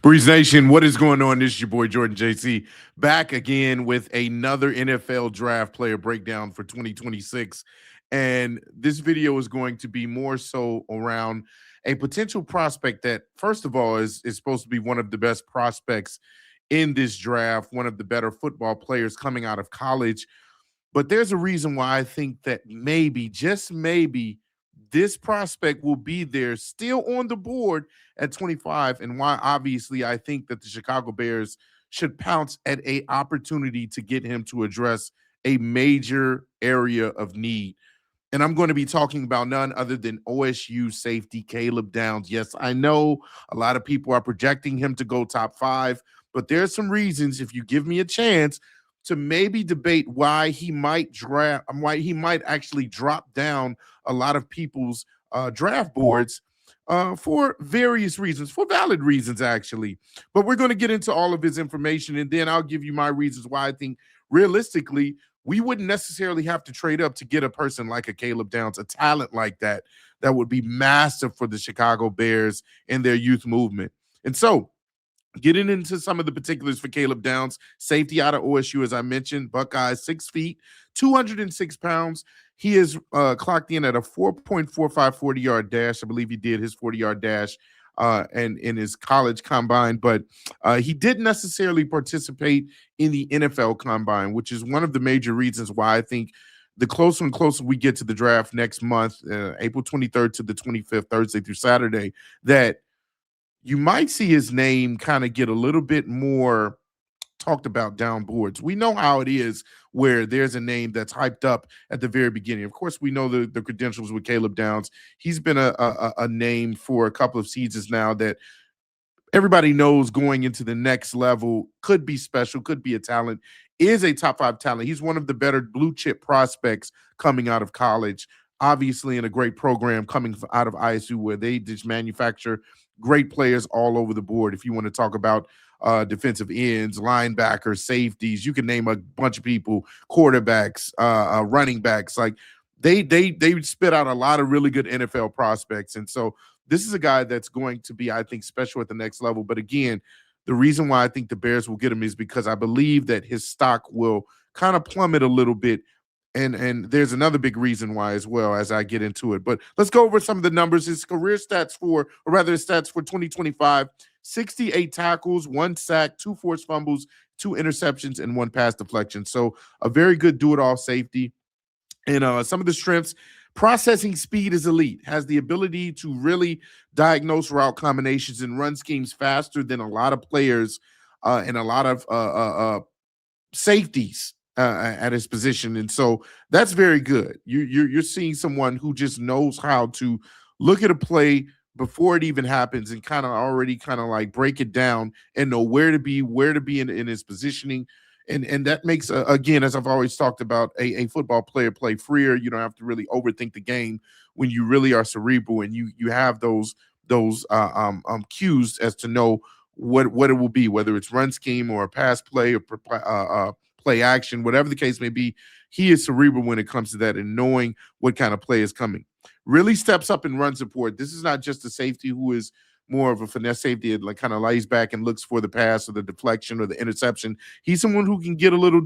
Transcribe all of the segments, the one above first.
Breeze Nation, what is going on? This is your boy Jordan JC back again with another NFL draft player breakdown for 2026. And this video is going to be more so around a potential prospect that, first of all, is supposed to be one of the best prospects in this draft, one of the better football players coming out of college. But there's a reason why I think that maybe, just maybe, this prospect will be there still on the board at 25, and why obviously I think that the Chicago Bears should pounce at a opportunity to get him to address a major area of need. And I'm going to be talking about none other than OSU safety Caleb Downs. Yes, I know a lot of people are projecting him to go top 5, but there's some reasons, if you give me a chance, to maybe debate why he might actually drop down a lot of people's draft boards for various reasons, for valid reasons, actually. But we're going to get into all of his information, and then I'll give you my reasons why I think realistically we wouldn't necessarily have to trade up to get a person like a Caleb Downs, a talent like that, that would be massive for the Chicago Bears and their youth movement. And so, getting into some of the particulars for Caleb Downs, safety out of OSU, as I mentioned, Buckeyes, 6 feet, 206 pounds. He is clocked in at a 4.45 40-yard dash. I believe he did his 40-yard dash and in his college combine, but he didn't necessarily participate in the NFL combine, which is one of the major reasons why I think the closer and closer we get to the draft next month, April 23rd to the 25th, Thursday through Saturday, that you might see his name kind of get a little bit more talked about down boards. We know how it is where there's a name that's hyped up at the very beginning. Of course, we know the credentials with Caleb Downs. He's been a name for a couple of seasons now that everybody knows going into the next level, could be special, could be a talent, is a top 5 talent. He's one of the better blue chip prospects coming out of college, obviously in a great program coming out of ISU where they just manufacture great players all over the board. If you want to talk about defensive ends, linebackers, safeties, you can name a bunch of people, quarterbacks, running backs. Like they spit out a lot of really good NFL prospects. And so this is a guy that's going to be, I think, special at the next level. But again, the reason why I think the Bears will get him is because I believe that his stock will kind of plummet a little bit. And there's another big reason why as well as I get into it. But let's go over some of the numbers. His career stats for 2025, 68 tackles, 1 sack, 2 forced fumbles, 2 interceptions, and 1 pass deflection. So a very good do-it-all safety. And some of the strengths, processing speed is elite, has the ability to really diagnose route combinations and run schemes faster than a lot of players and a lot of safeties at his position. And so that's very good. You're seeing someone who just knows how to look at a play before it even happens and kind of already kind of like break it down and know where to be in his positioning. And that makes, again, as I've always talked about, a football player play freer. You don't have to really overthink the game when you really are cerebral and you have those cues as to know what it will be, whether it's run scheme or a pass play or play action, whatever the case may be. He is cerebral when it comes to that and knowing what kind of play is coming. Really steps up in run support. This is not just a safety who is more of a finesse safety, like kind of lays back and looks for the pass or the deflection or the interception. He's someone who can get a little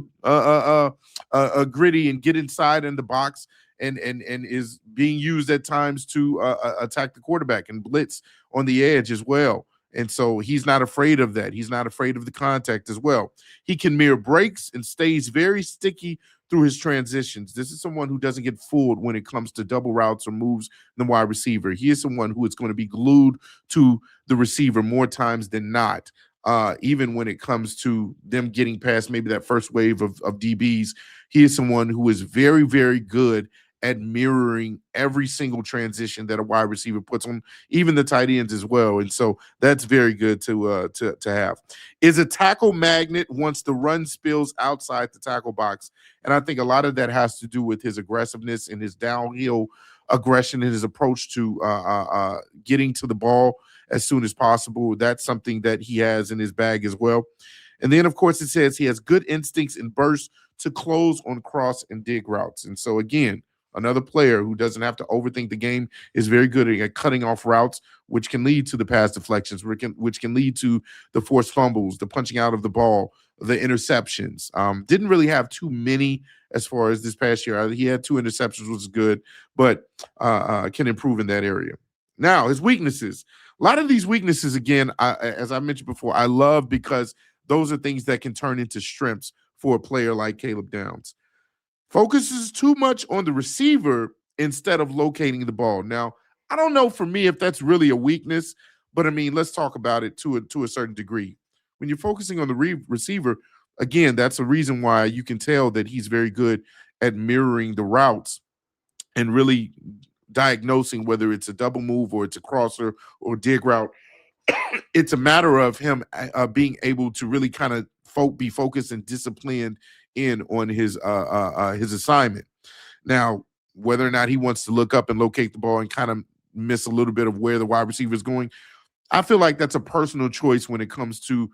gritty and get inside in the box and is being used at times to attack the quarterback and blitz on the edge as well. And so he's not afraid of that. He's not afraid of the contact as well. He can mirror breaks and stays very sticky through his transitions. This is someone who doesn't get fooled when it comes to double routes or moves the wide receiver. He is someone who is going to be glued to the receiver more times than not, even when it comes to them getting past maybe that first wave of DBs. He is someone who is very, very good at mirroring every single transition that a wide receiver puts on, even the tight ends as well. And so that's very good to have. Is a tackle magnet once the run spills outside the tackle box. And I think a lot of that has to do with his aggressiveness and his downhill aggression and his approach to getting to the ball as soon as possible. That's something that he has in his bag as well. And then, of course, it says he has good instincts and bursts to close on cross and dig routes. And so, again, Another player who doesn't have to overthink the game, is very good at cutting off routes, which can lead to the pass deflections, which can lead to the forced fumbles, the punching out of the ball, the interceptions. Didn't really have too many as far as this past year. He had two interceptions, which is good, but can improve in that area. Now, his weaknesses. A lot of these weaknesses, again, as I mentioned before, I love because those are things that can turn into strengths for a player like Caleb Downs. Focuses too much on the receiver instead of locating the ball. Now, I don't know for me if that's really a weakness, but I mean, let's talk about it to a certain degree. When you're focusing on the receiver, again, that's a reason why you can tell that he's very good at mirroring the routes and really diagnosing whether it's a double move or it's a crosser or dig route. It's a matter of him being able to really kind of be focused and disciplined in on his assignment. Now, whether or not he wants to look up and locate the ball and kind of miss a little bit of where the wide receiver is going, I feel like that's a personal choice when it comes to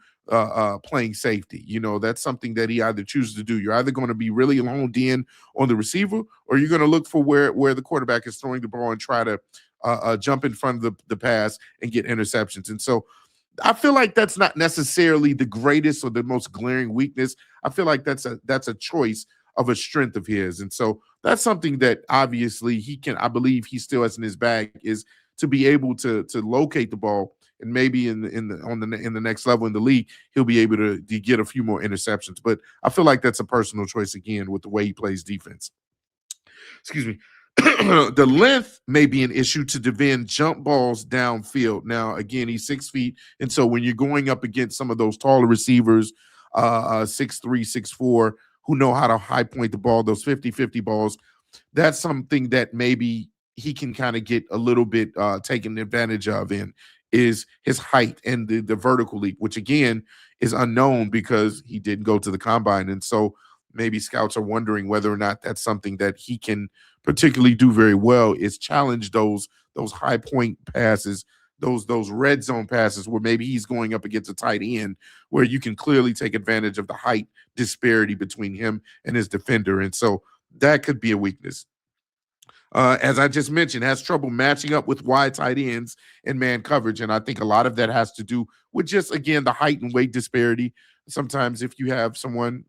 playing safety. That's something that he either chooses to do. You're either going to be really honed in on the receiver, or you're going to look for where the quarterback is throwing the ball and try to jump in front of the pass and get interceptions. And so I feel like that's not necessarily the greatest or the most glaring weakness. I feel like that's a choice of a strength of his. And so that's something that obviously I believe he still has in his bag, is to be able to locate the ball, and maybe in the next level in the league, he'll be able to get a few more interceptions. But I feel like that's a personal choice again with the way he plays defense. Excuse me. The length may be an issue to defend jump balls downfield. Now, again, he's 6 feet. And so when you're going up against some of those taller receivers, 6'3", 6'4", who know how to high point the ball, those 50-50 balls, that's something that maybe he can kind of get a little bit taken advantage of in, is his height and the vertical leap, which again is unknown because he didn't go to the combine. And so maybe scouts are wondering whether or not that's something that he can particularly do very well, is challenge those high point passes, those red zone passes where maybe he's going up against a tight end, where you can clearly take advantage of the height disparity between him and his defender. And so that could be a weakness. As I just mentioned, has trouble matching up with wide tight ends in man coverage. And I think a lot of that has to do with just, again, the height and weight disparity. Sometimes if you have someone,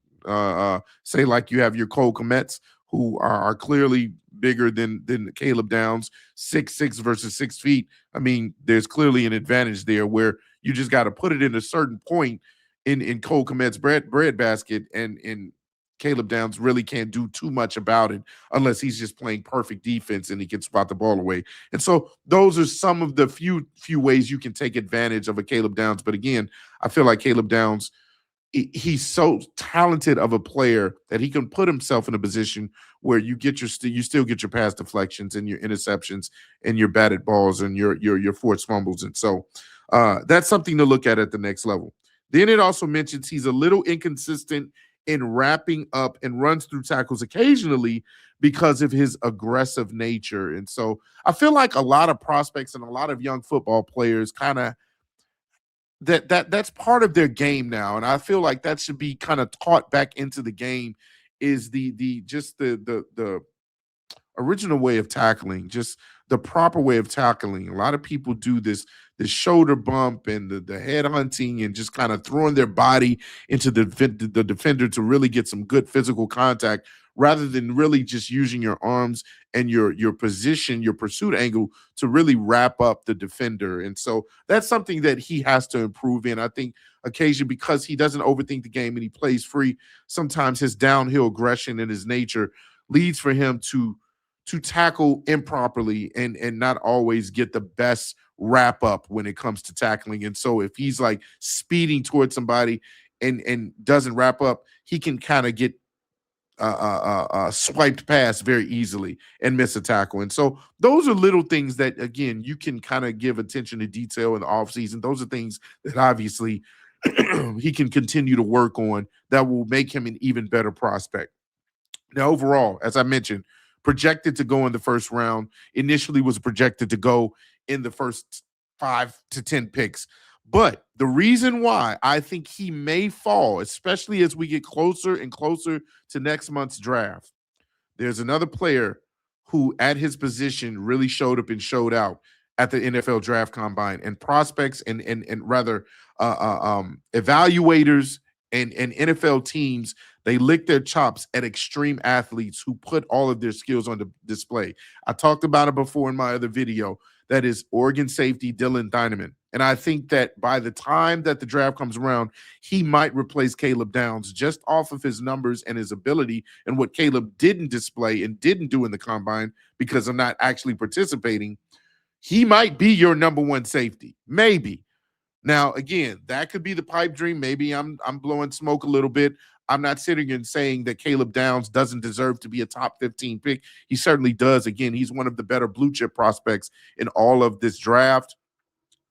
say like you have your Cole Kmets, who are clearly bigger than Caleb Downs, 6'6" versus 6 feet. I mean, there's clearly an advantage there where you just got to put it in a certain point in Cole Kmet's bread basket, and Caleb Downs really can't do too much about it unless he's just playing perfect defense and he can spot the ball away. And so those are some of the few ways you can take advantage of a Caleb Downs. But again, I feel like Caleb Downs, he's so talented of a player that he can put himself in a position where you still get your pass deflections and your interceptions and your batted balls and your forced fumbles. And so that's something to look at the next level. Then it also mentions he's a little inconsistent in wrapping up and runs through tackles occasionally because of his aggressive nature. And so I feel like a lot of prospects and a lot of young football players kind of that's part of their game now, and I feel like that should be kind of taught back into the game, is the original way of tackling, just the proper way of tackling. A lot of people do this shoulder bump and the head hunting and just kind of throwing their body into the defender to really get some good physical contact, rather than really just using your arms and your position, your pursuit angle to really wrap up the defender. And so that's something that he has to improve in. I think occasionally, because he doesn't overthink the game and he plays free, sometimes his downhill aggression and his nature leads for him to tackle improperly and not always get the best wrap up when it comes to tackling. And so if he's like speeding towards somebody and doesn't wrap up, he can kind of get swiped past very easily and miss a tackle. And so those are little things that, again, you can kind of give attention to detail in the offseason. Those are things that obviously he can continue to work on that will make him an even better prospect. Now, overall, as I mentioned, projected to go in the first round, initially was projected to go in the first 5 to 10 picks. But the reason why I think he may fall, especially as we get closer and closer to next month's draft, there's another player who at his position really showed up and showed out at the NFL draft combine, and prospects and rather evaluators and NFL teams, they lick their chops at extreme athletes who put all of their skills on display. I talked about it before in my other video. That is Oregon safety Dylan Dynaman. And I think that by the time that the draft comes around, he might replace Caleb Downs just off of his numbers and his ability, and what Caleb didn't display and didn't do in the combine because of not actually participating. He might be your number one safety, maybe. Now, again, that could be the pipe dream. Maybe I'm blowing smoke a little bit. I'm not sitting and saying that Caleb Downs doesn't deserve to be a top 15 pick. He certainly does. Again, he's one of the better blue chip prospects in all of this draft,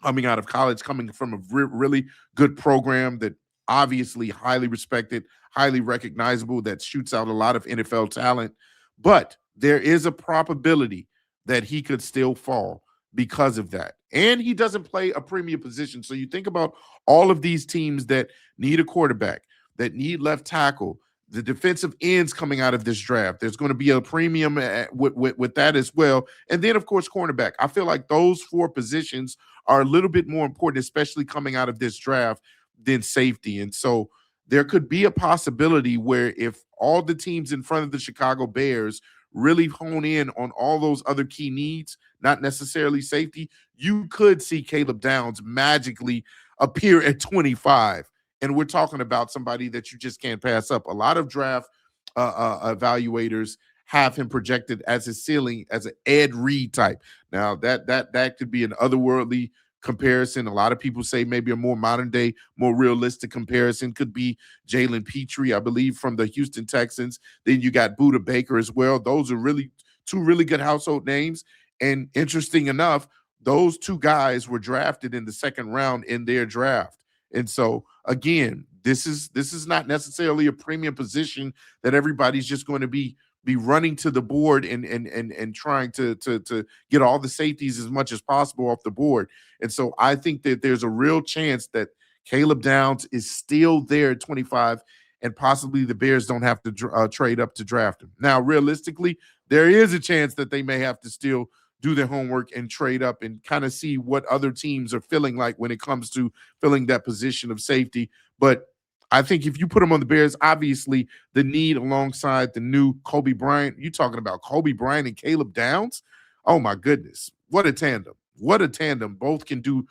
coming out of college, coming from a really good program that obviously highly respected, highly recognizable, that shoots out a lot of NFL talent. But there is a probability that he could still fall because of that. And he doesn't play a premium position. So you think about all of these teams that need a quarterback, that need left tackle, the defensive ends coming out of this draft. There's going to be a premium with that as well. And then, of course, cornerback. I feel like those four positions are a little bit more important, especially coming out of this draft, than safety. And so there could be a possibility where if all the teams in front of the Chicago Bears really hone in on all those other key needs, not necessarily safety, you could see Caleb Downs magically appear at 25. And we're talking about somebody that you just can't pass up. A lot of draft evaluators have him projected as his ceiling as an Ed Reed type. Now that could be an otherworldly comparison. A lot of people say maybe a more modern day, more realistic comparison could be Jalen Petrie, I believe, from the Houston Texans. Then you got Buda Baker as well. Those are really two really good household names. And interesting enough, those two guys were drafted in the second round in their draft. And so again, this is not necessarily a premium position that everybody's just going to be running to the board and trying to get all the safeties as much as possible off the board. And so I think that there's a real chance that Caleb Downs is still there at 25, and possibly the Bears don't have to trade up to draft him. Now, realistically, there is a chance that they may have to still do their homework and trade up and kind of see what other teams are feeling like when it comes to filling that position of safety. But I think if you put them on the Bears, obviously the need alongside the new Kobe Bryant, you talking about Kobe Bryant and Caleb Downs? Oh my goodness. What a tandem. What a tandem. Both can do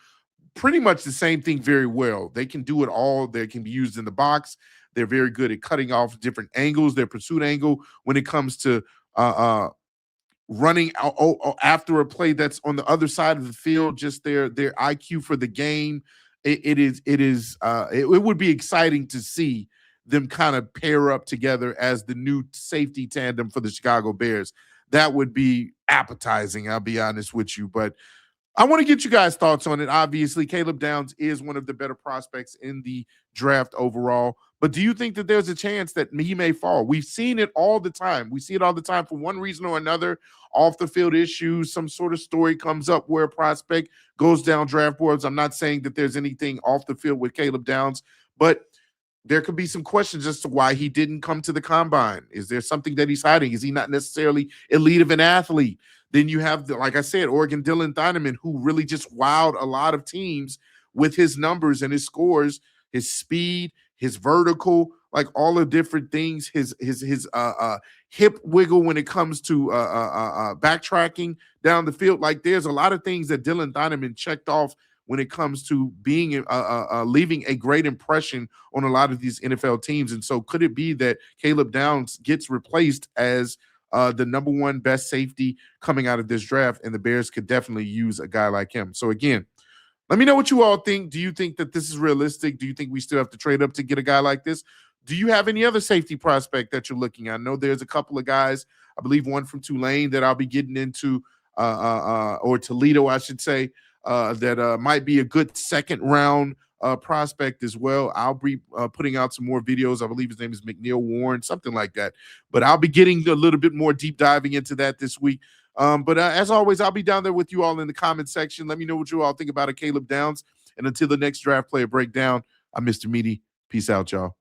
pretty much the same thing very well. They can do it all. They can be used in the box. They're very good at cutting off different angles, their pursuit angle when it comes to running out after a play that's on the other side of the field, just their IQ for the game. It would be exciting to see them kind of pair up together as the new safety tandem for the Chicago Bears. That would be appetizing, I'll be honest with you. But I want to get you guys' thoughts on it. Obviously, Caleb Downs is one of the better prospects in the draft overall. But do you think that there's a chance that he may fall? We've seen it all the time. We see it all the time for one reason or another. Off the field issues, some sort of story comes up where a prospect goes down draft boards. I'm not saying that there's anything off the field with Caleb Downs, but there could be some questions as to why he didn't come to the combine. Is there something that he's hiding? Is he not necessarily elite of an athlete? Then you have, like I said, Oregon Dylan Dynaman, who really just wowed a lot of teams with his numbers and his scores, his speed, his vertical, like all the different things, his hip wiggle when it comes to backtracking down the field. Like there's a lot of things that Dylan Dynaman checked off when it comes to being leaving a great impression on a lot of these NFL teams. And so could it be that Caleb Downs gets replaced as the number one best safety coming out of this draft, and the Bears could definitely use a guy like him? So again, let me know what you all think. Do you think that this is realistic? Do you think we still have to trade up to get a guy like this? Do you have any other safety prospect that you're looking at? I know there's a couple of guys, I believe one from Tulane that I'll be getting into, or Toledo, I should say, that might be a good second round prospect as well. I'll be putting out some more videos. I believe his name is McNeil Warren, something like that. But I'll be getting a little bit more deep diving into that this week. But as always, I'll be down there with you all in the comment section. Let me know what you all think about a Caleb Downs. And until the next draft player breakdown, I'm Mr. Meaty. Peace out, y'all.